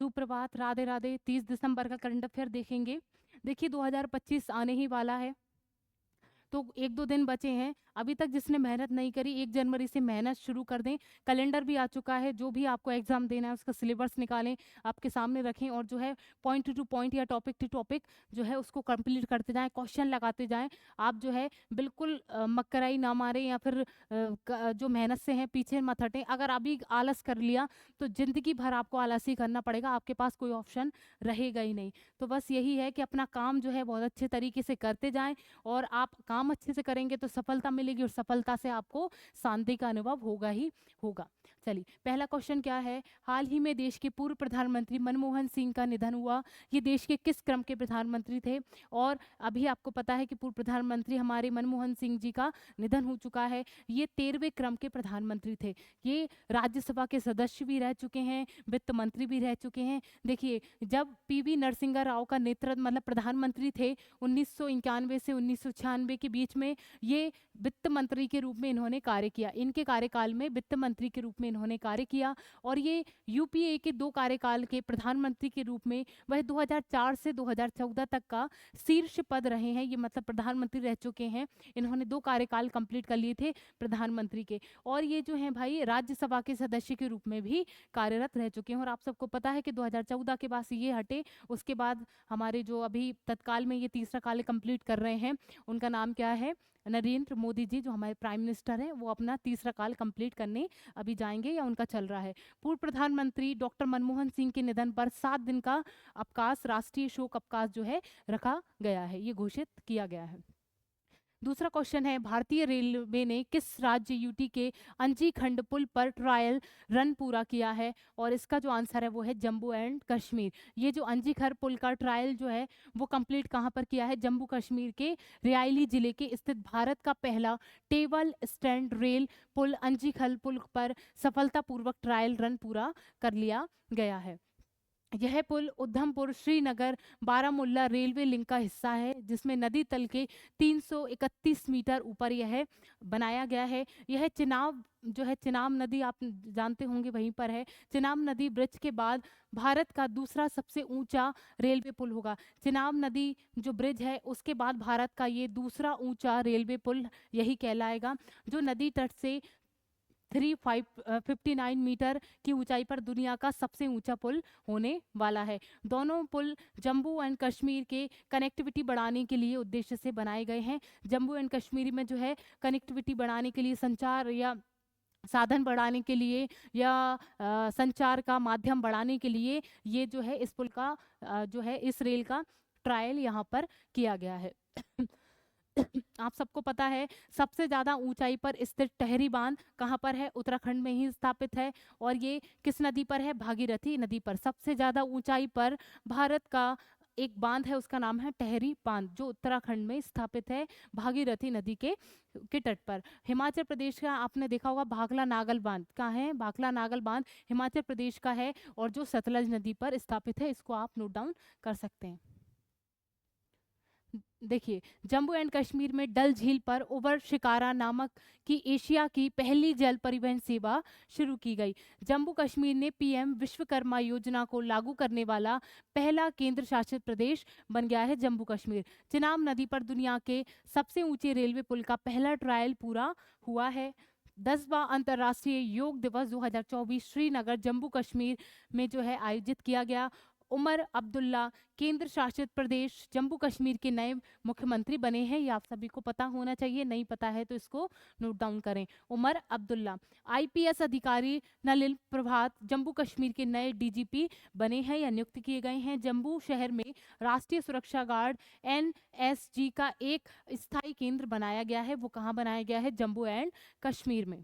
सुप्रभात, राधे राधे। 30 दिसंबर का current affair देखेंगे। देखिए 2025 आने ही वाला है, तो 1-2 दिन बचे हैं। अभी तक जिसने मेहनत नहीं करी 1 जनवरी से मेहनत शुरू कर दें। कैलेंडर भी आ चुका है, जो भी आपको एग्ज़ाम देना है उसका सिलेबस निकालें, आपके सामने रखें और जो है पॉइंट टू पॉइंट या टॉपिक टू टॉपिक जो है उसको कंप्लीट करते जाएँ, क्वेश्चन लगाते जाएँ। आप जो है बिल्कुल मक्कराई ना मारें या फिर जो मेहनत से हैं पीछे मत हटें। अगर अभी आलस कर लिया तो ज़िंदगी भर आपको आलस ही करना पड़ेगा, आपके पास कोई ऑप्शन रहेगा ही नहीं। तो बस यही है कि अपना काम जो है बहुत अच्छे तरीके से करते जाएँ और आप काम अच्छे से करेंगे तो सफलता मिलेगी और सफलता से आपको शांति का अनुभव होगा ही होगा। चलिए, पहला क्वेश्चन क्या है? हाल ही में देश के पूर्व प्रधानमंत्री मनमोहन सिंह का निधन हुआ। ये देश के किस क्रम के प्रधानमंत्री थे? और अभी आपको पता है कि पूर्व प्रधानमंत्री हमारे मनमोहन सिंह जी का निधन हो चुका है। ये 13वें क्रम के प्रधानमंत्री थे। ये राज्यसभा के सदस्य भी रह चुके हैं, वित्त मंत्री भी रह चुके हैं। देखिए, जब पीवी नरसिंह राव का नेतृत्व मतलब प्रधानमंत्री थे 1991 से 1996 के बीच में, ये वित्त मंत्री के रूप में इन्होंने कार्य किया। इनके कार्यकाल में वित्त मंत्री के रूप में इन्होंने कार्य किया और ये यूपीए के 2 कार्यकाल के प्रधानमंत्री के रूप में वह 2004 से 2014 तक का शीर्ष पद रहे हैं। ये मतलब प्रधानमंत्री रह चुके हैं। इन्होंने 2 कार्यकाल कंप्लीट कर लिए थे प्रधानमंत्री के और ये जो हैं भाई राज्यसभा के सदस्य के रूप में भी कार्यरत रह चुके हैं। और आप सबको पता है कि 2014 के बाद से ये हटे, उसके बाद हमारे जो अभी तत्काल में ये तीसरा काल कंप्लीट कर रहे हैं, उनका नाम क्या है? नरेंद्र मोदी जी, जो हमारे प्राइम मिनिस्टर हैं, वो अपना तीसरा काल कंप्लीट करने अभी जाएंगे या उनका चल रहा है। पूर्व प्रधानमंत्री डॉक्टर मनमोहन सिंह के निधन पर 7 दिन का अवकाश, राष्ट्रीय शोक अवकाश जो है रखा गया है, ये घोषित किया गया है। दूसरा क्वेश्चन है, भारतीय रेलवे ने किस राज्य यूटी के अंजी खंड पुल पर ट्रायल रन पूरा किया है? और इसका जो आंसर है वो है जम्मू एंड कश्मीर। ये जो अंजी खर पुल का ट्रायल जो है वो कंप्लीट कहाँ पर किया है? जम्मू कश्मीर के रियाली जिले के स्थित भारत का पहला टेबल स्टैंड रेल पुल अंजी खल पुल पर सफलतापूर्वक ट्रायल रन पूरा कर लिया गया है। यह पुल उधमपुर श्रीनगर बारामुल्ला रेलवे लिंक का हिस्सा है, जिसमें नदी तल के 331 मीटर ऊपर यह बनाया गया है। यह चिनाब जो है, चिनाब नदी आप जानते होंगे वहीं पर है। चिनाब नदी ब्रिज के बाद भारत का दूसरा सबसे ऊंचा रेलवे पुल होगा। चिनाब नदी जो ब्रिज है उसके बाद भारत का ये दूसरा ऊंचा रेलवे पुल यही कहलाएगा, जो नदी तट से 59 मीटर की ऊंचाई पर दुनिया का सबसे ऊंचा पुल होने वाला है। दोनों पुल जम्मू एंड कश्मीर के कनेक्टिविटी बढ़ाने के लिए उद्देश्य से बनाए गए हैं। जम्मू एंड कश्मीर में जो है कनेक्टिविटी बढ़ाने के लिए, संचार या साधन बढ़ाने के लिए या संचार का माध्यम बढ़ाने के लिए ये जो है इस पुल का जो है इस रेल का ट्रायल यहाँ पर किया गया है। आप सबको पता है सबसे ज़्यादा ऊंचाई पर स्थित टहरी बांध कहाँ पर है? उत्तराखंड में ही स्थापित है और ये किस नदी पर है? भागीरथी नदी पर। सबसे ज़्यादा ऊंचाई पर भारत का एक बांध है, उसका नाम है टहरी बांध, जो उत्तराखंड में स्थापित है भागीरथी नदी के तट पर। हिमाचल प्रदेश का आपने देखा होगा भाखला नागल बांध कहाँ है? भाखला नागल बांध हिमाचल प्रदेश का है और जो सतलज नदी पर स्थापित है। इसको आप नोट डाउन कर सकते हैं। देखिए, जम्मू एंड कश्मीर में डल झील पर ओवर शिकारा नामक की एशिया की पहली जल परिवहन सेवा शुरू की गई। जम्मू कश्मीर ने पीएम विश्वकर्मा योजना को लागू करने वाला पहला केंद्र शासित प्रदेश बन गया है जम्मू कश्मीर। चिनाब नदी पर दुनिया के सबसे ऊंचे रेलवे पुल का पहला ट्रायल पूरा हुआ है। 10वां अंतर्राष्ट्रीय योग दिवस 2024 श्रीनगर जम्मू कश्मीर में जो है आयोजित किया गया। उमर अब्दुल्ला केंद्र शासित प्रदेश जम्मू कश्मीर के नए मुख्यमंत्री बने हैं। ये आप सभी को पता होना चाहिए, नहीं पता है तो इसको नोट डाउन करें। उमर अब्दुल्ला। आईपीएस अधिकारी नलिन प्रभात जम्मू कश्मीर के नए डीजीपी बने हैं या नियुक्त किए गए हैं। जम्मू शहर में राष्ट्रीय सुरक्षा गार्ड एनएसजी का एक स्थायी केंद्र बनाया गया है। वो कहाँ बनाया गया है? जम्मू एंड कश्मीर में।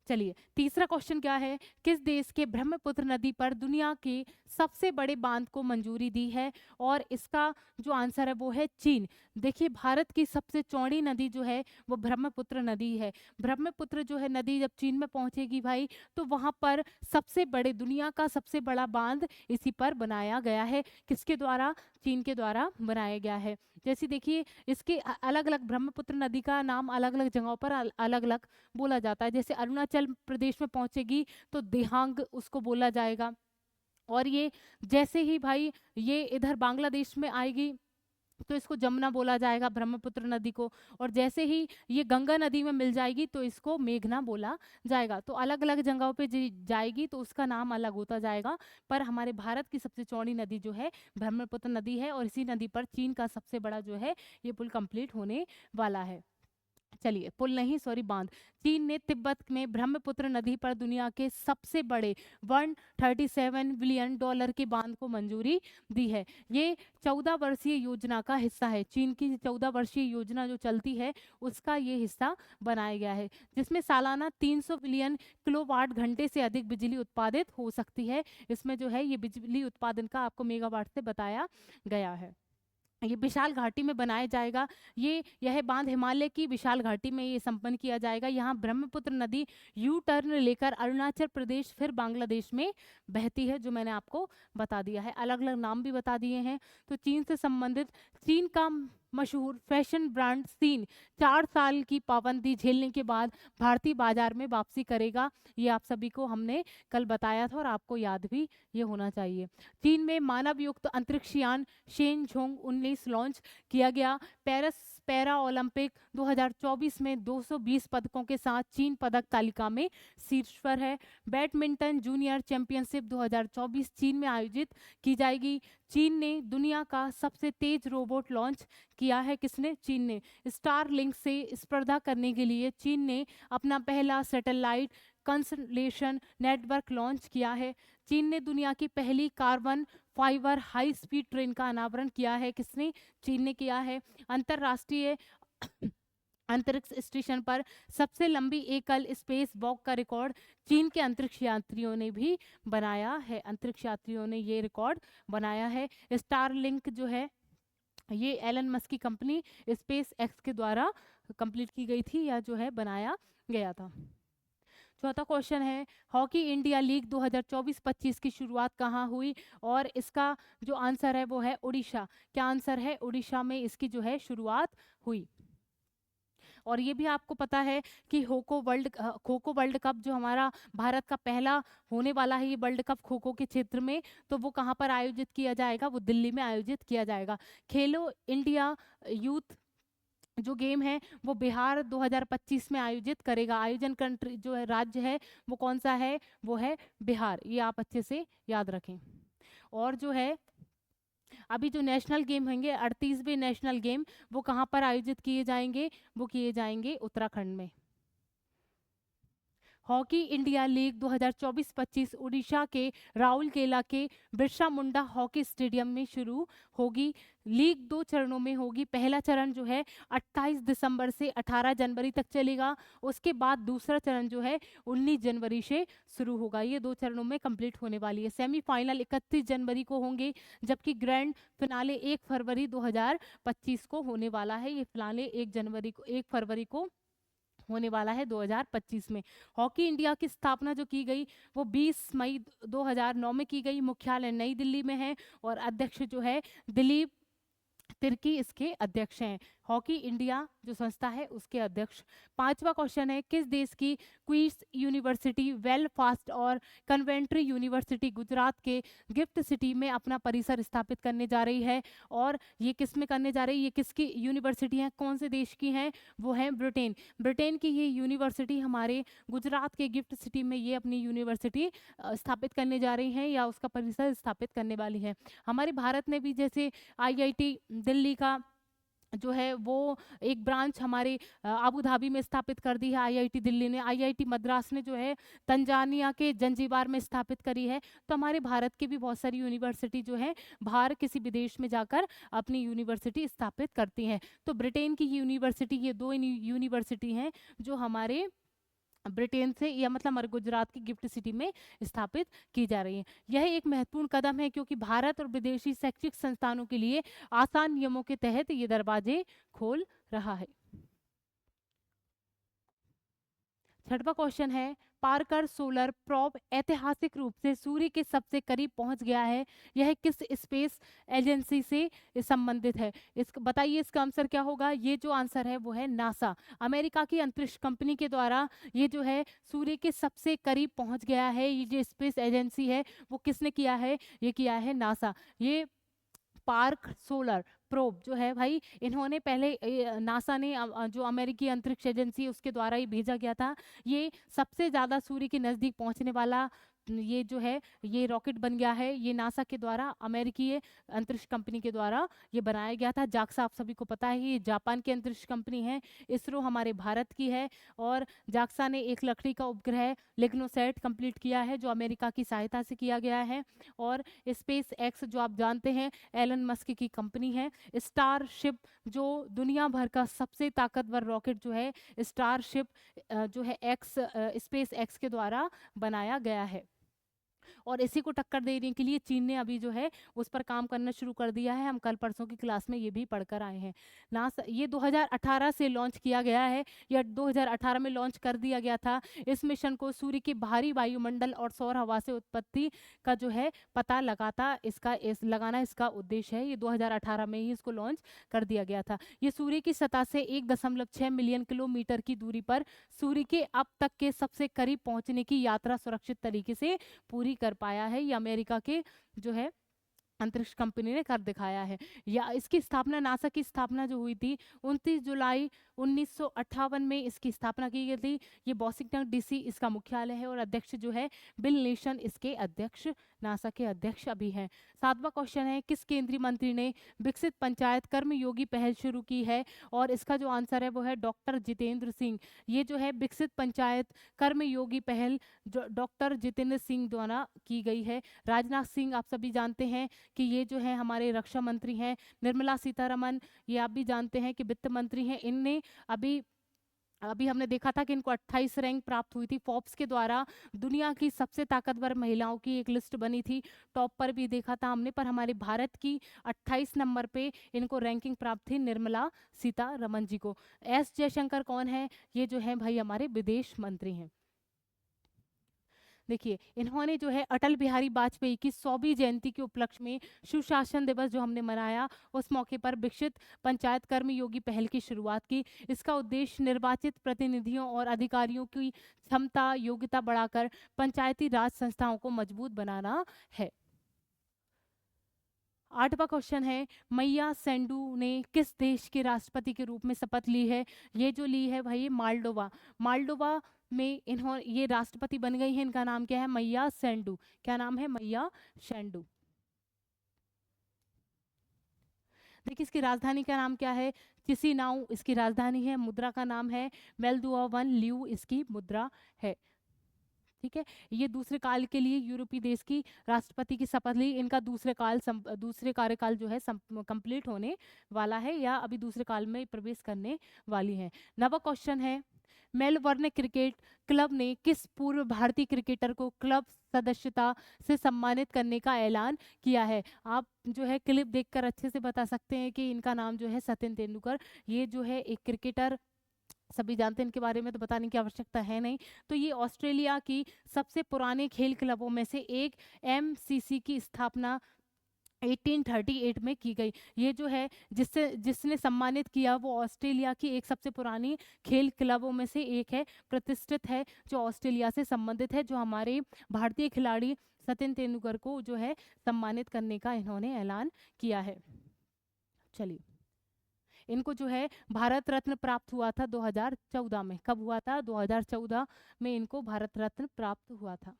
चलिए, तीसरा क्वेश्चन क्या है? किस देश के ब्रह्मपुत्र नदी पर दुनिया के सबसे बड़े बांध को मंजूरी दी है? और इसका जो आंसर है वो है चीन। देखिए, भारत की सबसे चौड़ी नदी जो है वो ब्रह्मपुत्र नदी है। ब्रह्मपुत्र जो है नदी जब चीन में पहुंचेगी भाई, तो वहां पर सबसे बड़े, दुनिया का सबसे बड़ा बांध इसी पर बनाया गया है। किसके द्वारा? चीन के द्वारा बनाया गया है। जैसे देखिए, इसके अलग अलग, ब्रह्मपुत्र नदी का नाम अलग अलग जगहों पर अलग अलग बोला जाता है। जैसे अरुणाचल प्रदेश में पहुंचेगी तो दिहांग उसको बोला जाएगा। और ये जैसे ही भाई ये इधर बांग्लादेश में आएगी तो इसको जमुना बोला जाएगा, ब्रह्मपुत्र नदी को। और जैसे ही ये गंगा नदी में मिल जाएगी तो इसको मेघना बोला जाएगा। तो अलग अलग जगहों पे जाएगी तो उसका नाम अलग होता जाएगा। पर हमारे भारत की सबसे चौड़ी नदी जो है ब्रह्मपुत्र नदी है, और इसी नदी पर चीन का सबसे बड़ा जो है ये पुल कंप्लीट होने वाला है। चलिए, पुल नहीं सॉरी बांध। चीन ने तिब्बत में ब्रह्मपुत्र नदी पर दुनिया के सबसे बड़े 137 बिलियन डॉलर के बांध को मंजूरी दी है। ये 14 वर्षीय योजना का हिस्सा है। चीन की 14 वर्षीय योजना जो चलती है उसका ये हिस्सा बनाया गया है, जिसमें सालाना 300 बिलियन किलोवाट घंटे से अधिक बिजली उत्पादित हो सकती है। इसमें जो है ये बिजली उत्पादन का आपको मेगावाट से बताया गया है। ये विशाल घाटी में बनाया जाएगा। यह बांध हिमालय की विशाल घाटी में ये संपन्न किया जाएगा। यहाँ ब्रह्मपुत्र नदी यू टर्न लेकर अरुणाचल प्रदेश फिर बांग्लादेश में बहती है, जो मैंने आपको बता दिया है। अलग अलग नाम भी बता दिए हैं। तो चीन से संबंधित चीन का मशहूर फैशन ब्रांड सीन 4 साल की पाबंदी झेलने के बाद भारतीय बाजार में वापसी करेगा। ये आप सभी को हमने कल बताया था और आपको याद भी ये होना चाहिए। चीन में मानव युक्त अंतरिक्ष यान शेनझोंग 19 लॉन्च किया गया। पेरिस पैरा ओलंपिक 2024 में 220 पदकों के साथ चीन पदक तालिका में शीर्ष पर है। बैडमिंटन जूनियर चैंपियनशिप 2024 चीन में आयोजित की जाएगी। चीन ने दुनिया का सबसे तेज रोबोट लॉन्च किया है। किसने? चीन ने। स्टारलिंक से स्पर्धा करने के लिए चीन ने अपना पहला सैटेलाइट कंसलेशन नेटवर्क लॉन्च किया है। चीन ने दुनिया की पहली carbon fibre high speed train का अनावरण किया है। किसने? चीन ने किया है। अंतरराष्ट्रीय अंतरिक्ष स्टेशन पर सबसे लंबी एकल स्पेस वॉक का रिकॉर्ड चीन के अंतरिक्ष यात्रियों ने भी बनाया है। अंतरिक्ष यात्रियों ने ये रिकॉर्ड बनाया है। स्टारलिंक जो है ये एलन मस्क की कंपनी स्पेस एक्स के द्वारा कंप्लीट की गई थी, या जो है बनाया गया था। चौथा क्वेश्चन है, हॉकी इंडिया लीग 2024-25 की शुरुआत कहाँ हुई? और इसका जो आंसर है वो है उड़ीसा। क्या आंसर है? उड़ीसा में इसकी जो है शुरुआत हुई। और ये भी आपको पता है कि खो खो वर्ल्ड कप जो हमारा भारत का पहला होने वाला है, ये वर्ल्ड कप खो खो के क्षेत्र में, तो वो कहाँ पर आयोजित किया जाएगा? वो दिल्ली में आयोजित किया जाएगा। खेलो इंडिया यूथ जो गेम है वो बिहार 2025 में आयोजित करेगा। आयोजन कंट्री जो है राज्य है वो कौन सा है? वो है बिहार। ये आप अच्छे से याद रखें। और जो है अभी जो नेशनल गेम होंगे 38वें नेशनल गेम, वो कहाँ पर आयोजित किए जाएंगे? वो किए जाएंगे उत्तराखंड में। हॉकी इंडिया लीग 2024-25 उड़ीसा के राउरकेला के बिरसा मुंडा हॉकी स्टेडियम में शुरू होगी। लीग 2 चरणों में होगी। पहला चरण जो है 28 दिसंबर से 18 जनवरी तक चलेगा। उसके बाद दूसरा चरण जो है 19 जनवरी से शुरू होगा। ये 2 चरणों में कंप्लीट होने वाली है। सेमीफाइनल 31 जनवरी को होंगे, जबकि ग्रैंड फिनाले 1 फरवरी 2025 को होने वाला है। ये फिनाले 1 फरवरी को होने वाला है 2025 में। हॉकी इंडिया की स्थापना जो की गई वो 20 मई 2009 में की गई। मुख्यालय नई दिल्ली में है और अध्यक्ष जो है दिलीप तिर्की इसके अध्यक्ष हैं। हॉकी इंडिया जो संस्था है उसके अध्यक्ष। 5वां क्वेश्चन है, किस देश की क्वींस यूनिवर्सिटी बेलफास्ट और कन्वेंट्री यूनिवर्सिटी गुजरात के गिफ्ट सिटी में अपना परिसर स्थापित करने जा रही है? और ये किस में करने जा रही है? ये किसकी यूनिवर्सिटी है? कौन से देश की है? वो है ब्रिटेन। ब्रिटेन की ये यूनिवर्सिटी हमारे गुजरात के गिफ्ट सिटी में ये अपनी यूनिवर्सिटी स्थापित करने जा रही है, या उसका परिसर स्थापित करने वाली है। हमारे भारत ने भी जैसे IIT दिल्ली का जो है वो एक ब्रांच हमारे अबू धाबी में स्थापित कर दी है IIT दिल्ली ने। IIT मद्रास ने जो है तंजानिया के जंजीबार में स्थापित करी है। तो हमारे भारत की भी बहुत सारी यूनिवर्सिटी जो है बाहर किसी विदेश में जाकर अपनी यूनिवर्सिटी स्थापित करती हैं। तो ब्रिटेन की यूनिवर्सिटी, ये 2 यूनिवर्सिटी हैं जो हमारे ब्रिटेन से, या मतलब हमारे गुजरात की गिफ्ट सिटी में स्थापित की जा रही है। यह एक महत्वपूर्ण कदम है क्योंकि भारत और विदेशी शैक्षिक संस्थानों के लिए आसान नियमों के तहत ये दरवाजे खोल रहा है। छठवां क्वेश्चन है, पार्कर सोलर प्रोब ऐतिहासिक रूप से सूर्य के सबसे करीब पहुंच गया है, यह किस स्पेस एजेंसी से संबंधित है? इस बताइए इसका आंसर क्या होगा? ये जो आंसर है वो है नासा, अमेरिका की अंतरिक्ष कंपनी के द्वारा ये जो है सूर्य के सबसे करीब पहुंच गया है। ये जो स्पेस एजेंसी है वो किसने किया है? ये किया है नासा। ये पार्क सोलर प्रोब जो है भाई, इन्होंने पहले नासा ने जो अमेरिकी अंतरिक्ष एजेंसी है उसके द्वारा ही भेजा गया था। ये सबसे ज़्यादा सूर्य के नज़दीक पहुंचने वाला ये जो है ये रॉकेट बन गया है। ये नासा के द्वारा, अमेरिकी अंतरिक्ष कंपनी के द्वारा ये बनाया गया था। जाक्सा आप सभी को पता है ये जापान की अंतरिक्ष कंपनी है, इसरो हमारे भारत की है, और जाक्सा ने एक लकड़ी का उपग्रह लिग्नोसैट कंप्लीट किया है जो अमेरिका की सहायता से किया गया है। और स्पेस एक्स जो आप जानते हैं एलन मस्क की कंपनी है। स्टारशिप जो दुनिया भर का सबसे ताकतवर रॉकेट जो है स्टारशिप जो है एक्स स्पेस एक्स के द्वारा बनाया गया है। और इसी को टक्कर देने के लिए चीन ने अभी जो है उस पर काम करना शुरू कर दिया है। हम कल परसों की क्लास में ये भी पढ़कर आए हैं। नासा ये 2018 से लॉन्च किया गया है, या 2018 में लॉन्च कर दिया गया था। इस मिशन को सूर्य के बाहरी वायुमंडल और सौर हवा से उत्पत्ति का जो है पता लगाना इसका उद्देश्य है। ये 2018 में ही इसको लॉन्च कर दिया गया था। ये सूर्य की सतह से 1.6 मिलियन किलोमीटर की दूरी पर सूर्य के अब तक के सबसे करीब पहुंचने की यात्रा सुरक्षित तरीके से पूरी कर पाया है। ये अमेरिका के जो है अंतरिक्ष कंपनी ने कर दिखाया है। या इसकी स्थापना, नासा की स्थापना जो हुई थी 29 जुलाई 1958 में इसकी स्थापना की गई थी। ये वॉशिंगटन डीसी इसका मुख्यालय है, और अध्यक्ष जो है बिल नेशन इसके अध्यक्ष, नासा के अध्यक्ष अभी हैं। 7वां क्वेश्चन है, किस केंद्रीय मंत्री ने विकसित पंचायत कर्मयोगी पहल शुरू की है? और इसका जो आंसर है वो है डॉक्टर जितेंद्र सिंह। ये जो है विकसित पंचायत कर्मयोगी पहल जो डॉक्टर जितेंद्र सिंह द्वारा की गई है। राजनाथ सिंह आप सभी जानते हैं कि ये जो है हमारे रक्षा मंत्री हैं। निर्मला सीतारमन ये आप भी जानते हैं कि वित्त मंत्री हैं। इनने अभी अभी हमने देखा था कि इनको 28 रैंक प्राप्त हुई थी फोर्ब्स के द्वारा। दुनिया की सबसे ताकतवर महिलाओं की एक लिस्ट बनी थी, टॉप पर भी देखा था हमने, पर हमारे भारत की 28 नंबर पे इनको रैंकिंग प्राप्त थी निर्मला सीतारमन जी को। एस जयशंकर कौन है? ये जो है भाई हमारे विदेश मंत्री हैं। देखिए इन्होंने जो है अटल बिहारी वाजपेयी की 100वीं जयंती के उपलक्ष्य में सुशासन दिवस जो हमने मनाया उस मौके पर विकसित पंचायत कर्मयोगी पहल की शुरुआत की। इसका उद्देश्य निर्वाचित प्रतिनिधियों और अधिकारियों की क्षमता योग्यता बढ़ाकर पंचायती राज संस्थाओं को मजबूत बनाना है। 8वां क्वेश्चन है, मैया सेंडू ने किस देश के राष्ट्रपति के रूप में शपथ ली है? ये जो ली है भाई मालडोवा। मालडोवा में इन्होंने ये राष्ट्रपति बन गई है। इनका नाम क्या है? मैया सेंडू। क्या नाम है? मैया सेंडू। देखिए इसकी राजधानी का नाम क्या है? चिसिनाउ इसकी राजधानी है। मुद्रा का नाम है मेल्दुआ वन ल्यू इसकी मुद्रा है। ठीक है, ये दूसरे काल के लिए यूरोपीय देश की राष्ट्रपति की शपथ ली। इनका दूसरे कार्यकाल जो है कंप्लीट होने वाला है, या अभी दूसरे काल में प्रवेश करने वाली है। 9वां क्वेश्चन है, मेलबर्न क्रिकेट क्लब ने किस पूर्व भारतीय क्रिकेटर को क्लब सदस्यता से सम्मानित करने का ऐलान किया है? आप जो है क्लिप देखकर अच्छे से बता सकते हैं कि इनका नाम जो है सचिन तेंदुलकर। ये जो है एक क्रिकेटर, सभी जानते हैं इनके बारे में तो बताने की आवश्यकता है नहीं। तो ये ऑस्ट्रेलिया की सबसे पुराने खेल क्लबों में से एक एमसीसी की स्थापना 1838 में की गई। ये जो है जिसने सम्मानित किया वो ऑस्ट्रेलिया की एक सबसे पुरानी खेल क्लबों में से एक है, प्रतिष्ठित है, जो ऑस्ट्रेलिया से संबंधित है, जो हमारे भारतीय खिलाड़ी सचिन तेंदुलकर को जो है सम्मानित करने का इन्होंने ऐलान किया है। चलिए, इनको जो है भारत रत्न प्राप्त हुआ था 2014 में। कब हुआ था? 2014 में इनको भारत रत्न प्राप्त हुआ था।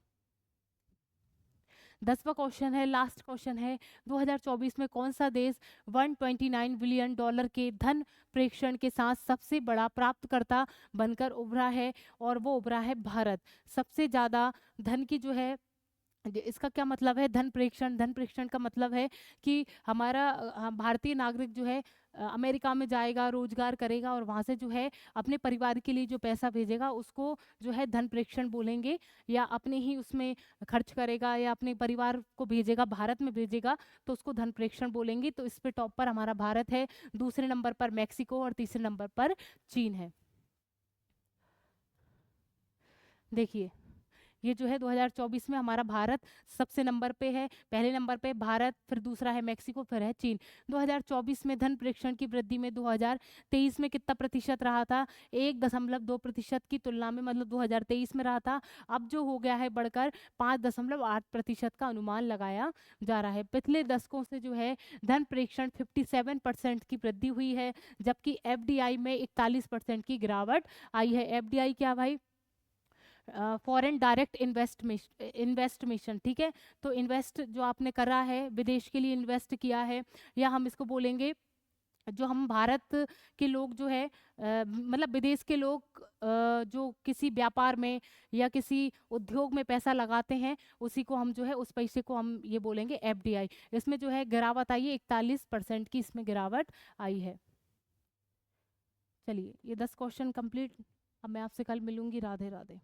10वां क्वेश्चन है, लास्ट क्वेश्चन है, 2024 में कौन सा देश 129 बिलियन डॉलर के धन प्रेषण के साथ सबसे बड़ा प्राप्तकर्ता बनकर उभरा है? और वो उभरा है भारत। सबसे ज़्यादा धन की जो है, इसका क्या मतलब है? धन प्रेषण का मतलब है कि हमारा भारतीय नागरिक जो है अमेरिका में जाएगा, रोजगार करेगा, और वहाँ से जो है अपने परिवार के लिए जो पैसा भेजेगा उसको जो है धन प्रेषण बोलेंगे, या अपने ही उसमें खर्च करेगा या अपने परिवार को भेजेगा, भारत में भेजेगा, तो उसको धन प्रेषण बोलेंगे। तो इस पे टॉप पर हमारा भारत है, दूसरे नंबर पर मैक्सिको और तीसरे नंबर पर चीन है। देखिए ये जो है 2024 में हमारा भारत सबसे नंबर पे है, पहले नंबर पे भारत, फिर दूसरा है मेक्सिको, फिर है चीन। 2024 में धन प्रेषण की वृद्धि में 2023 में कितना प्रतिशत रहा था? 1.2% की तुलना में, मतलब 2023 में रहा था, अब जो हो गया है बढ़कर 5.8% का अनुमान लगाया जा रहा है। पिछले दशकों से जो है धन प्रेषण 57% की वृद्धि हुई है, जबकि एफडीआई में 41% की गिरावट आई है। एफडीआई क्या भाई? फॉरेन डायरेक्ट इन्वेस्टमेशन, ठीक है। तो इन्वेस्ट जो आपने करा है, विदेश के लिए इन्वेस्ट किया है, या हम इसको बोलेंगे जो हम भारत के लोग जो है मतलब विदेश के लोग जो किसी व्यापार में या किसी उद्योग में पैसा लगाते हैं, उसी को हम जो है उस पैसे को हम ये बोलेंगे एफडीआई। इसमें जो है गिरावट आई है, 41% की इसमें गिरावट आई है। चलिए ये 10 क्वेश्चन कंप्लीट। अब मैं आपसे कल मिलूंगी। राधे राधे।